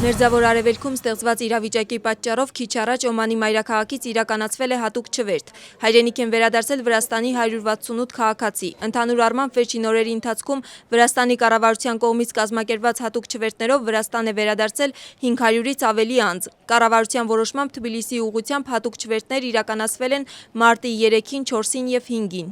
Մերձավոր Արևելքում ստեղծված իրավիճակի պատճառով քիչ առաջ Օմանի մայրաքաղաքից իրականացվել է հատուկ չվերթ։ Հայրենիք են վերադարձել Վրաստանի 168 քաղաքացի։ Ընդհանուր առմամբ վերջին օրերի ընթացքում Վրաստանի կառավարության կողմից կազմակերպված հատուկ չվերթներով Վրաստան է վերադարձել 500-ից ավելի անձ։ Կառավարության որոշմամբ Թբիլիսիի ուղղությամբ հատուկ չվերթներ իրականացվել են մարտի 3-ին, 4-ին և 5-ին։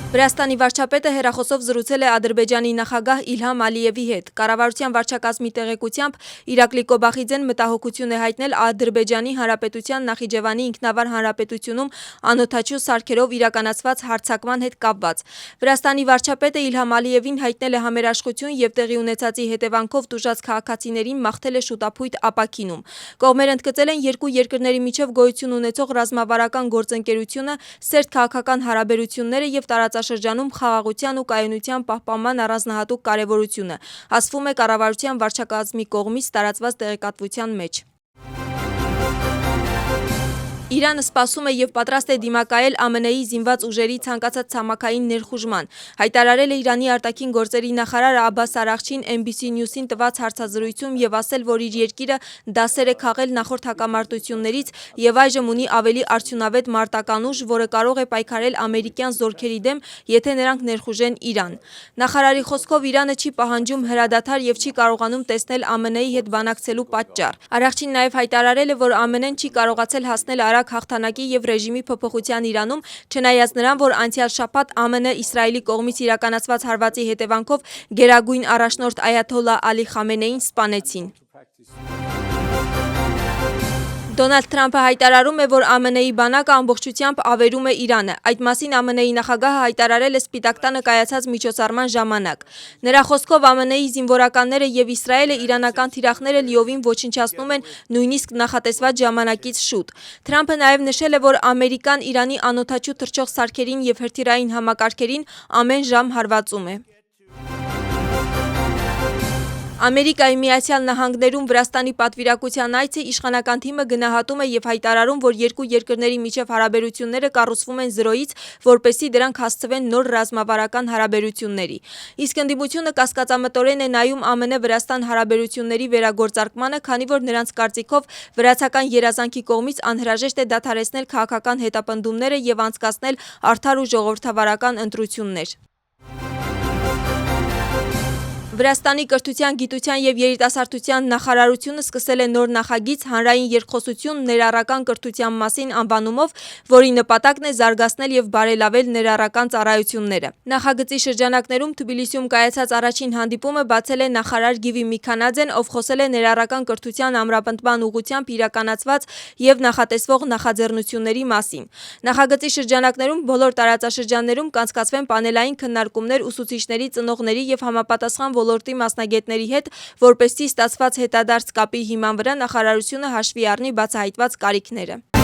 Վրաստանի վարչապետը հեռախոսով զրուցել է Ադրբեջանի նախագահ Իլհամ Ալիևի հետ։ Կառավարության վարչակազմի տեղեկությամբ Իրակլի Կոբախիձեն մտահոգություն է հայտնել Ադրբեջանի Հանրապետության Նախիջևանի ինքնավար հանրապետությունում անօդաչու սարքերով իրականացված հարձակման հետ կապված։ Վրաստանի վարչապետը Իլհամ Ալիևին հայտնել է համերաշխություն և տեղի ունեցածի հետևանքով տուժած քաղաքացիներին մաղթել է շուտափույթ ապաքինում։ Կողմերը ընդգծել են երկու երկրների միջև գոյություն ունեցող ռազմավարական գործընկերությունը, սերտ քաղաքական հարաբերությունները և տարածաշրջանում խաղաղության ու կայունության պահպանման առանձնահատուկ կարևորությունը, ասվում է կառավարության վարչակազմի կողմից տարածված տեղեկատվության մեջ։ Իրանը սպասում է և պատրաստ է դիմակայել ԱՄՆ-ի զինված ուժերի ցանկացած ցամաքային ներխուժման, հայտարարել է Իրանի արտաքին գործերի նախարար Աբբաս Արաղչին NBC News-ին տված հարցազրույցում և ասել, որ իր երկիրը դասեր է քաղել նախորդ հակամարտություններից և այժմ ունի ավելի արդյունավետ մարտական ուժ, որը կարող է պայքարել ամերիկյան զորքերի դեմ, եթե նրանք ներխուժեն Իրան։ Նախարարի խոսքով Իրանը չի պահանջում հրադադար և չի կարողանում տեսնել ԱՄՆ-ի հետ բանակցելու պատճառ։ Արաղչին նաև հայտարարել է, որ ԱՄՆ-ն չի կարողացել հասնել արագ հաղթանակի և ռեժիմի փոփոխության Իրանում, չնայած նրան, որ անցյալ շաբաթ ԱՄՆ Իսրայելի կողմից իրականացված հարվածի հետևանքով գերագույն առաջնորդ Այաթոլլահ Ալի Խամենեին սպանեցին։ Դոնալդ Թրամփը հայտարարում է, որ ԱՄՆ-ի բանակը ամբողջությամբ ավերում է Իրանը։ Այդ մասին ԱՄՆ-ի նախագահը հայտարարել է Սպիտակ տանը կայացած միջոցառման ժամանակ։ Նրա խոսքով ԱՄՆ-ի զինվորականները և Իսրայելը իրանական թիրախները լիովին ոչնչացնում են նույնիսկ նախատեսված ժամանակից շուտ։ Թրամփը նաև նշել է, որ Ամերիկան Իրանի անօդաչու թռչող սարքերին և հրթիռային համակարգերին ամեն ժամ հարվածում է։ Ամերիկայի Միացյալ Նահանգներում Վրաստանի պատվիրակության այցը իշխանական թիմը գնահատում է և հայտարարում, որ երկու երկրների միջև հարաբերությունները կառուցվում են զրոյից, որպեսզի դրանք հասցվեն նոր ռազմավարական հարաբերությունների։ Իսկ ընդդիմությունը կասկածամտորեն է նայում ԱՄՆ-Վրաստան հարաբերությունների վերագործարկմանը, քանի որ նրանց կարծիքով վրացական երազանքի կողմից անհրաժեշտ է դադարեցնել քաղաքական հետապնդումները և անցկացնել արդար ու ժողովրդավարական ընտրություններ։ Վրաստանի կրթության, գիտության և երիտասարդության նախարարությունը սկսել է նոր նախագիծ «Հանրային երկխոսություն ներառական կրթության մասին» անվանումով, որի նպատակն է զարգացնել և բարելավել ներառական ծառայությունները։ Նախագծի շրջանակներում Թբիլիսիում կայացած առաջին հանդիպումը բացել է նախարար Գիվի Միքանաձեն, ով խոսել է ներառական կրթության ամրապնդման ուղղությամբ իրականացված և նախատեսվող նախաձեռնությունների մասին։ Նախագծի շրջանակներում բոլոր տարածաշրջաններում կանցկացվեն պանելային քննարկումներ ուսուցիչների, ծնողների և համապատասխան ոլորտի մասնագետների հետ, որպեսզի ստացված հետադարձ կապի հիման վրա նախարարությունը հաշվի առնի բացահայտված կարիքները։